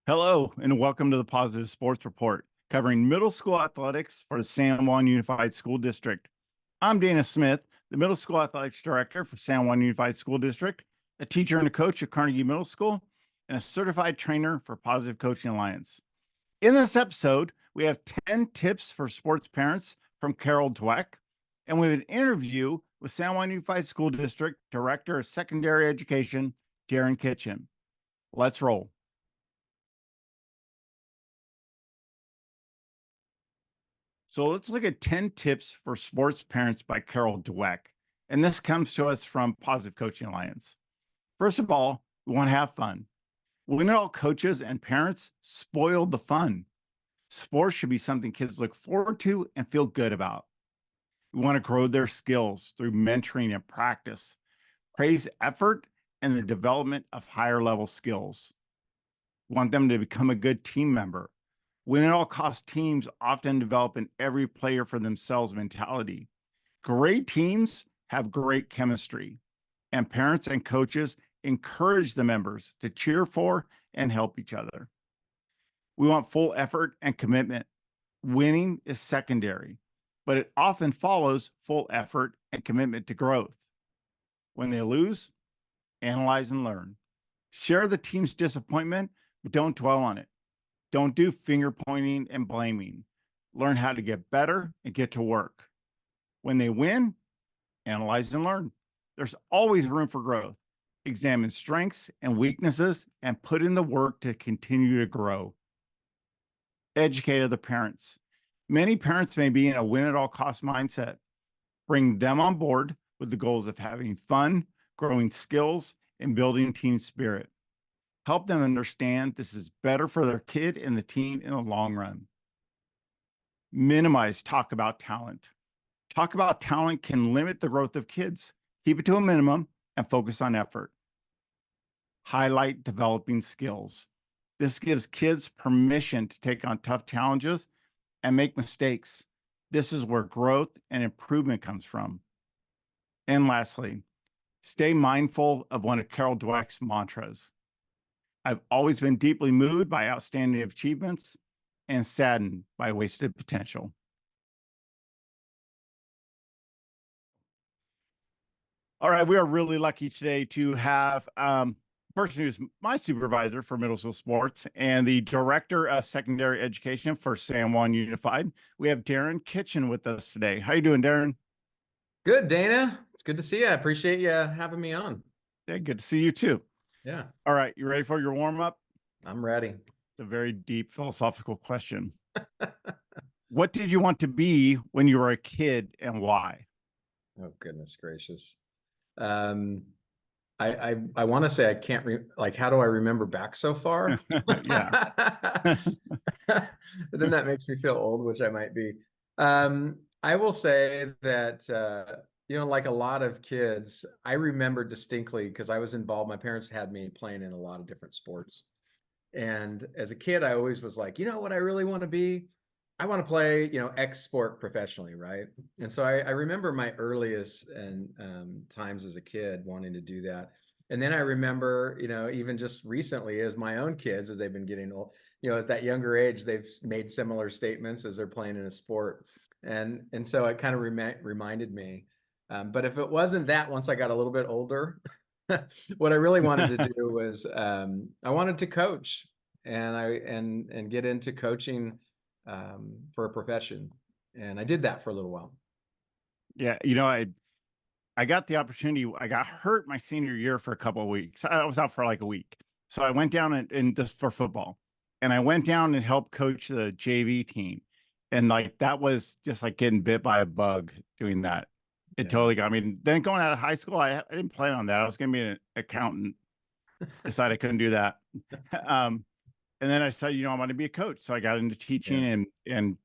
Hello, and welcome to the Positive Sports Report, covering middle school athletics for the San Juan Unified School District. I'm Dana Smith, the Middle School Athletics Director for San Juan Unified School District, a teacher and a coach at Carnegie Middle School, and a certified trainer for Positive Coaching Alliance. In this episode, we have 10 tips for sports parents from Carol Dweck, and we have an interview with San Juan Unified School District Director of Secondary Education, Darrin Kitchen. Let's roll. So let's look at 10 tips for sports parents by Carol Dweck. And this comes to us from Positive Coaching Alliance. First of all, we want to have fun. We know all coaches and parents spoil the fun. Sports should be something kids look forward to and feel good about. We want to grow their skills through mentoring and practice, praise effort and the development of higher level skills. We want them to become a good team member. Win at all costs teams often develop an every player for themselves mentality. Great teams have great chemistry, and parents and coaches encourage the members to cheer for and help each other. We want full effort and commitment. Winning is secondary, but it often follows full effort and commitment to growth. When they lose, analyze and learn. Share the team's disappointment, but don't dwell on it. Don't do finger pointing and blaming. Learn how to get better and get to work. When they win, analyze and learn. There's always room for growth. Examine strengths and weaknesses and put in the work to continue to grow. Educate other parents. Many parents may be in a win at all cost mindset. Bring them on board with the goals of having fun, growing skills, and building team spirit. Help them understand this is better for their kid and the team in the long run. Minimize talk about talent. Talk about talent can limit the growth of kids. Keep it to a minimum and focus on effort. Highlight developing skills. This gives kids permission to take on tough challenges and make mistakes. This is where growth and improvement comes from. And lastly, stay mindful of one of Carol Dweck's mantras. I've always been deeply moved by outstanding achievements and saddened by wasted potential. All right, we are really lucky today to have a person who's my supervisor for middle school sports and the director of secondary education for San Juan Unified. We have Darrin Kitchen with us today. How you doing, Darrin? Good, Dana. It's good to see you. I appreciate you having me on. Yeah, good to see you too. Yeah, All right, you ready for your warm-up? I'm ready. It's a very deep philosophical question. What did you want to be when you were a kid and why? Oh, goodness gracious. I want to say I can't how do I remember back so far? Yeah. But then that makes me feel old, which I might be. I will say that like a lot of kids, I remember distinctly because I was involved. My parents had me playing in a lot of different sports. And as a kid, I always was like, what I really want to be? I want to play, X sport professionally, right? And so I remember my earliest and times as a kid wanting to do that. And then I remember, even just recently as my own kids, as they've been getting old, at that younger age, they've made similar statements as they're playing in a sport. And so it kind of reminded me. But if it wasn't that, once I got a little bit older, what I really wanted to do was I wanted to coach and get into coaching for a profession. And I did that for a little while. Yeah, I got the opportunity. I got hurt my senior year for a couple of weeks. I was out for like a week. So I went down and just for football. And I went down and helped coach the JV team. And like that was just like getting bit by a bug doing that. It totally got me. Then going out of high school, I didn't plan on that. I was going to be an accountant. Decided I couldn't do that. And then I said, I want to be a coach. So I got into teaching and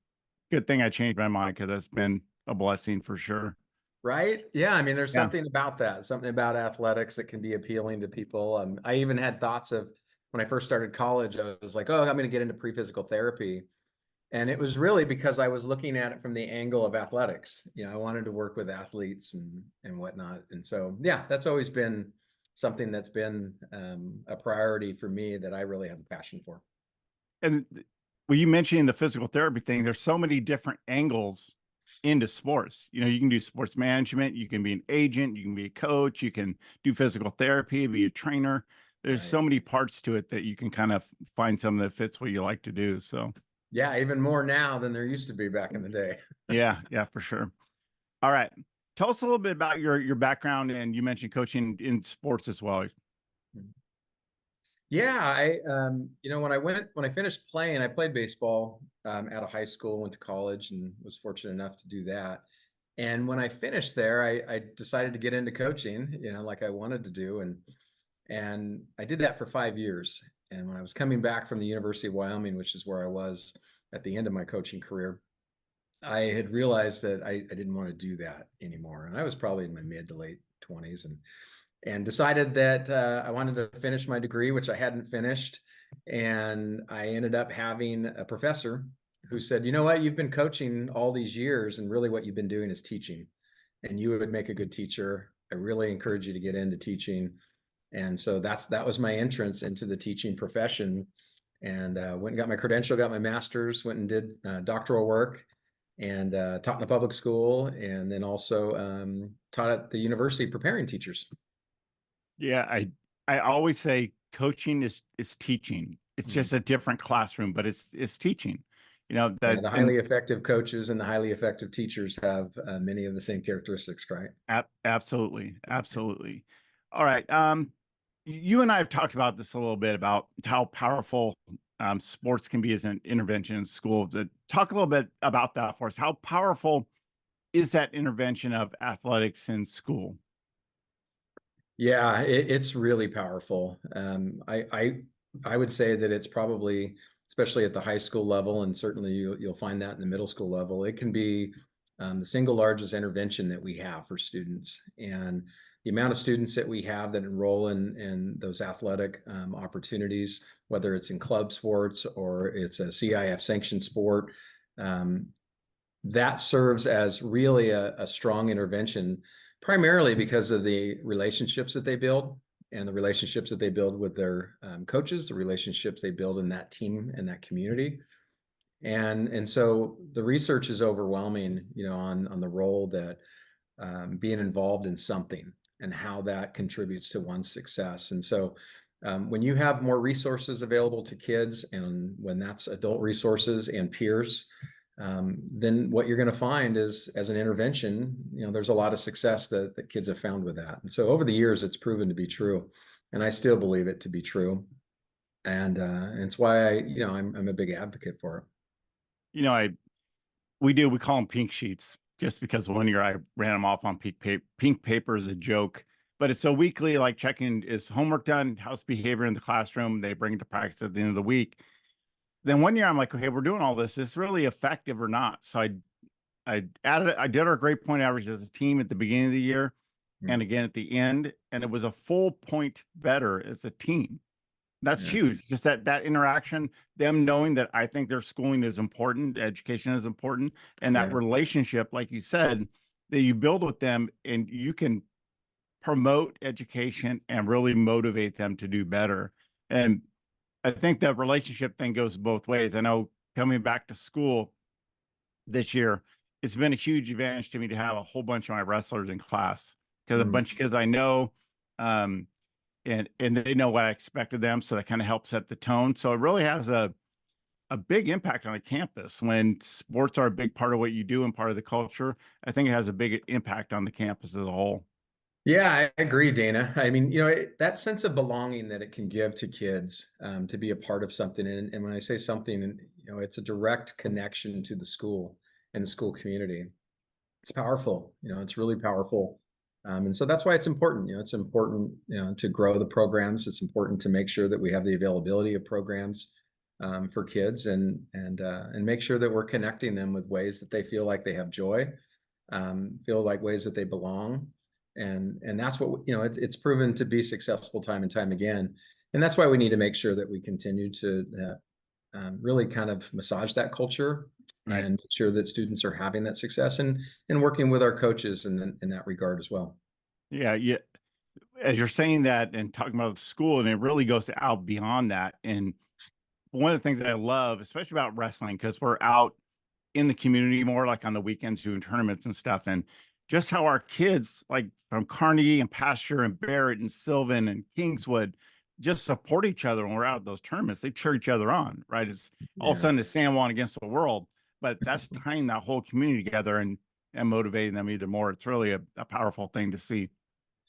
good thing I changed my mind because that's been a blessing for sure. Right? Yeah. I mean, there's something about that, something about athletics that can be appealing to people. I even had thoughts of when I first started college, I was like, oh, I'm going to get into pre-physical therapy. And it was really because I was looking at it from the angle of athletics. I wanted to work with athletes and whatnot. And so, yeah, that's always been something that's been a priority for me that I really have a passion for. And well, you mentioning the physical therapy thing, there's so many different angles into sports. You know, you can do sports management, you can be an agent, you can be a coach, you can do physical therapy, be a trainer. There's Right. so many parts to it that you can kind of find something that fits what you like to do. So Yeah, even more now than there used to be back in the day. yeah, for sure. All right. Tell us a little bit about your background, and you mentioned coaching in sports as well. Yeah, when I finished playing, I played baseball out of high school, went to college, and was fortunate enough to do that. And when I finished there, I decided to get into coaching, like I wanted to do, and I did that for 5 years. And when I was coming back from the University of Wyoming, which is where I was at the end of my coaching career, I had realized that I didn't want to do that anymore. And I was probably in my mid to late 20s, and decided that I wanted to finish my degree, which I hadn't finished. And I ended up having a professor who said, you know what, you've been coaching all these years, and really what you've been doing is teaching, and you would make a good teacher. I really encourage you to get into teaching. And so that was my entrance into the teaching profession. And went and got my credential, got my master's, went and did doctoral work, and taught in a public school, and then also taught at the university preparing teachers. Yeah, I always say coaching is teaching. It's Mm. just a different classroom, but it's teaching. You know Yeah, that, the and highly effective coaches and the highly effective teachers have many of the same characteristics, right? absolutely, absolutely. All right. You and I have talked about this a little bit about how powerful sports can be as an intervention in school. Talk a little bit about that for us. How powerful is that intervention of athletics in school? Yeah, it's really powerful. I would say that it's probably, especially at the high school level, and certainly you'll find that in the middle school level, it can be the single largest intervention that we have for students. And the amount of students that we have that enroll in those athletic opportunities, whether it's in club sports or it's a CIF sanctioned sport, um, that serves as really a strong intervention, primarily because of the relationships that they build, and the relationships that they build with their coaches, the relationships they build in that team and that community. And so the research is overwhelming, on the role that being involved in something and how that contributes to one's success. And so when you have more resources available to kids, and when that's adult resources and peers, then what you're going to find is, as an intervention, there's a lot of success that kids have found with that. And so over the years, it's proven to be true, and I still believe it to be true. And it's why I'm a big advocate for it. You know, we call them pink sheets just because one year I ran them off on pink paper as a joke. But it's a weekly, like, checking, is homework done, how's behavior in the classroom. They bring it to practice at the end of the week. Then one year I'm like, okay, we're doing all this. Is this really effective or not? So I did our grade point average as a team at the beginning of the year Mm. and again at the end, and it was a full point better as a team. That's Yeah, huge. Just that interaction, them knowing that I think their schooling is important, education is important, and that yeah, relationship, like you said, that you build with them, and you can promote education and really motivate them to do better. And I think that relationship thing goes both ways. I know coming back to school this year, it's been a huge advantage to me to have a whole bunch of my wrestlers in class, because a mm. bunch of kids I know, um, and they know what I expected them, so that kind of helps set the tone. So it really has a big impact on a campus when sports are a big part of what you do and part of the culture. I think it has a big impact on the campus as a whole. Yeah, I agree, Dana. I mean, that sense of belonging that it can give to kids, to be a part of something. And when I say something, it's a direct connection to the school and the school community. It's powerful. It's really powerful. And so that's why it's important. It's important, to grow the programs. It's important to make sure that we have the availability of programs for kids, and make sure that we're connecting them with ways that they feel like they have joy, feel like ways that they belong. And that's what, it's proven to be successful time and time again. And that's why we need to make sure that we continue to really kind of massage that culture, Right. and make sure that students are having that success, and working with our coaches in that regard as well. Yeah. Yeah. As you're saying that and talking about the school, and it really goes out beyond that. And one of the things that I love, especially about wrestling, because we're out in the community more, like on the weekends doing tournaments and stuff, and just how our kids, like from Carnegie and Pasture and Barrett and Sylvan and Kingswood, just support each other when we're out at those tournaments. They cheer each other on, right? It's all of a Yeah. sudden it's San Juan against the world, but that's tying that whole community together and motivating them either more. It's really a powerful thing to see.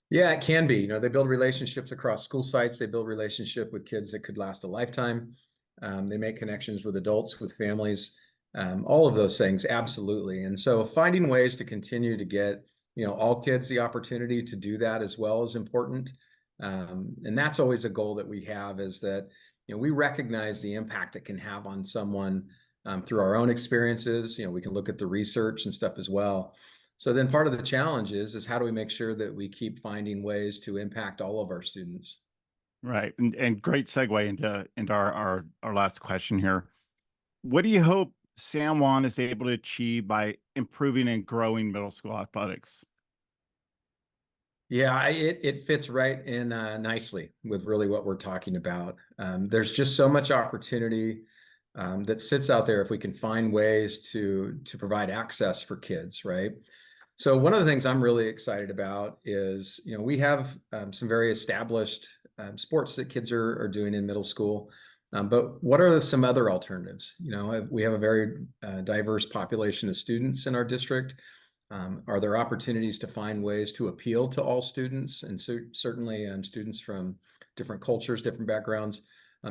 Yeah, it can be. You know, they build relationships across school sites. They build relationship with kids that could last a lifetime. They make connections with adults, with families, all of those things, absolutely. And so finding ways to continue to get, you know, all kids the opportunity to do that as well is important. And that's always a goal that we have, is that, you know, we recognize the impact it can have on someone through our own experiences. You know, we can look at the research and stuff as well. So then part of the challenge is how do we make sure that we keep finding ways to impact all of our students? Right. And great segue into our last question here. What do you hope San Juan is able to achieve by improving and growing middle school athletics? Yeah, it fits right in nicely with really what we're talking about. There's just so much opportunity that sits out there if we can find ways to provide access for kids, right? So one of the things I'm really excited about is, you know, we have some very established sports that kids are doing in middle school. But what are some other alternatives? You know, we have a very diverse population of students in our district. Are there opportunities to find ways to appeal to all students, and certainly students from different cultures, different backgrounds,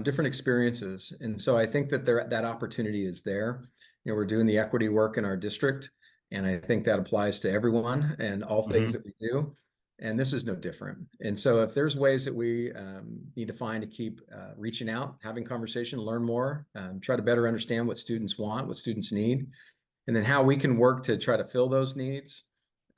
different experiences? And so I think that that opportunity is there. You know, we're doing the equity work in our district, and I think that applies to everyone and all things Mhm. that we do. And this is no different. And so if there's ways that we need to find to keep reaching out, having conversation, learn more, try to better understand what students want, what students need, and then how we can work to try to fill those needs.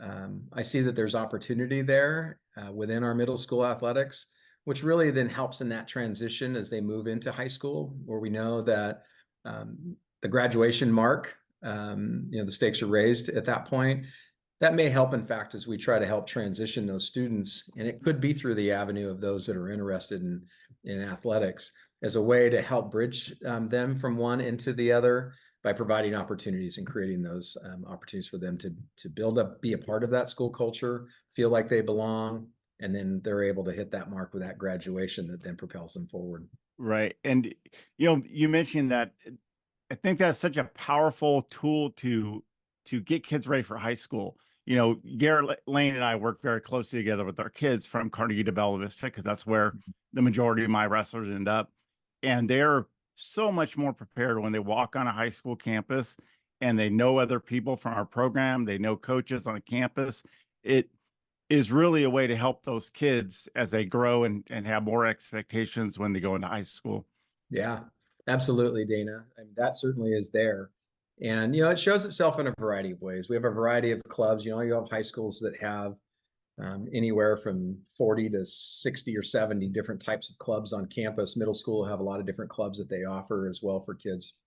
I see that there's opportunity there within our middle school athletics, which really then helps in that transition as they move into high school, where we know that the graduation mark, you know, the stakes are raised at that point. That may help, in fact, as we try to help transition those students, and it could be through the avenue of those that are interested in athletics, as a way to help bridge them from one into the other by providing opportunities and creating those opportunities for them to build up, be a part of that school culture, feel like they belong, and then they're able to hit that mark with that graduation that then propels them forward. Right. And you mentioned that I think that's such a powerful tool to get kids ready for high school. Garrett Lane and I work very closely together with our kids from Carnegie to Bella Vista because that's where the majority of my wrestlers end up. And they're so much more prepared when they walk on a high school campus and they know other people from our program, they know coaches on the campus. It is really a way to help those kids as they grow and have more expectations when they go into high school. Yeah, absolutely, Dana. And that certainly is there. And, you know, it shows itself in a variety of ways. We have a variety of clubs. You know, you have high schools that have anywhere from 40 to 60 or 70 different types of clubs on campus. Middle school have a lot of different clubs that they offer as well for kids.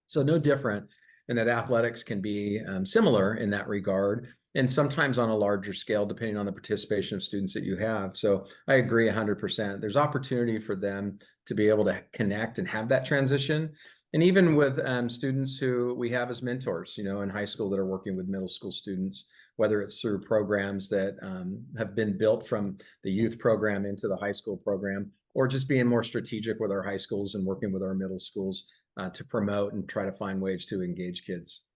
So no different, and that athletics can be similar in that regard, and sometimes on a larger scale, depending on the participation of students that you have. So I agree 100%. There's opportunity for them to be able to connect and have that transition. And even with students who we have as mentors, you know, in high school that are working with middle school students, whether it's through programs that have been built from the youth program into the high school program, or just being more strategic with our high schools and working with our middle schools to promote and try to find ways to engage kids.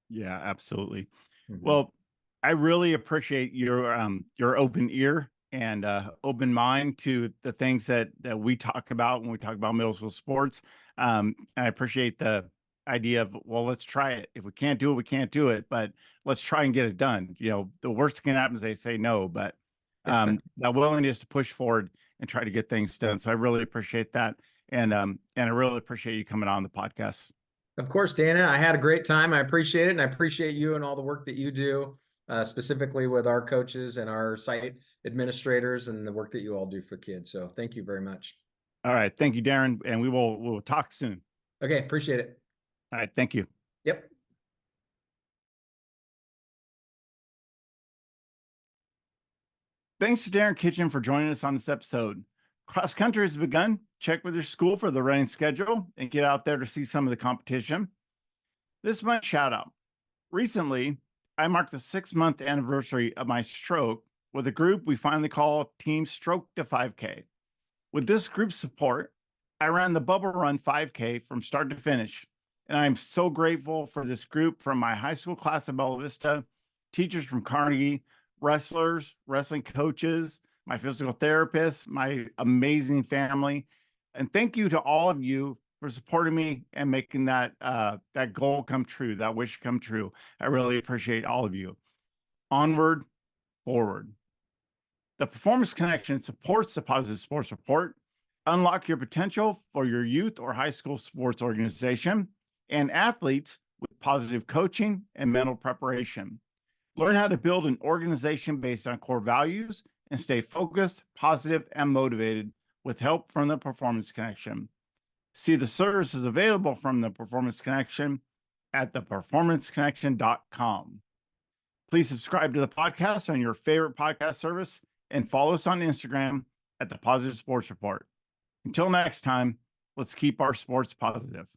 Yeah, absolutely. Mhm. Well, I really appreciate your open ear and open mind to the things that we talk about when we talk about middle school sports. I appreciate the idea of, well, let's try it. If we can't do it, we can't do it, but let's try and get it done. The worst that can happen is they say no, but that willingness to push forward and try to get things done. So I really appreciate that. And I really appreciate you coming on the podcast. Of course, Dana, I had a great time. I appreciate it. And I appreciate you and all the work that you do, specifically with our coaches and our site administrators and the work that you all do for kids. So thank you very much. All right. Thank you, Darrin. And we'll talk soon. Okay, appreciate it. All right. Thank you. Yep. Thanks to Darrin Kitchen for joining us on this episode. Cross country has begun. check with your school for the running schedule and get out there to see some of the competition. This month's shout out. Recently, I marked the 6-month anniversary of my stroke with a group we finally call Team Stroke to 5K. With this group's support, I ran the Bubble Run 5K from start to finish. And I'm so grateful for this group from my high school class at Bella Vista, teachers from Carnegie, wrestlers, wrestling coaches, my physical therapist, my amazing family. And thank you to all of you for supporting me and making that goal come true, that wish come true. I really appreciate all of you. Onward, forward. The Performance Connection supports the Positive Sports Report. Unlock your potential for your youth or high school sports organization and athletes with positive coaching and mental preparation. Learn how to build an organization based on core values and stay focused, positive, and motivated with help from the Performance Connection. See the services available from the Performance Connection at theperformanceconnection.com. Please subscribe to the podcast on your favorite podcast service and follow us on Instagram at the Positive Sports Report. Until next time, let's keep our sports positive.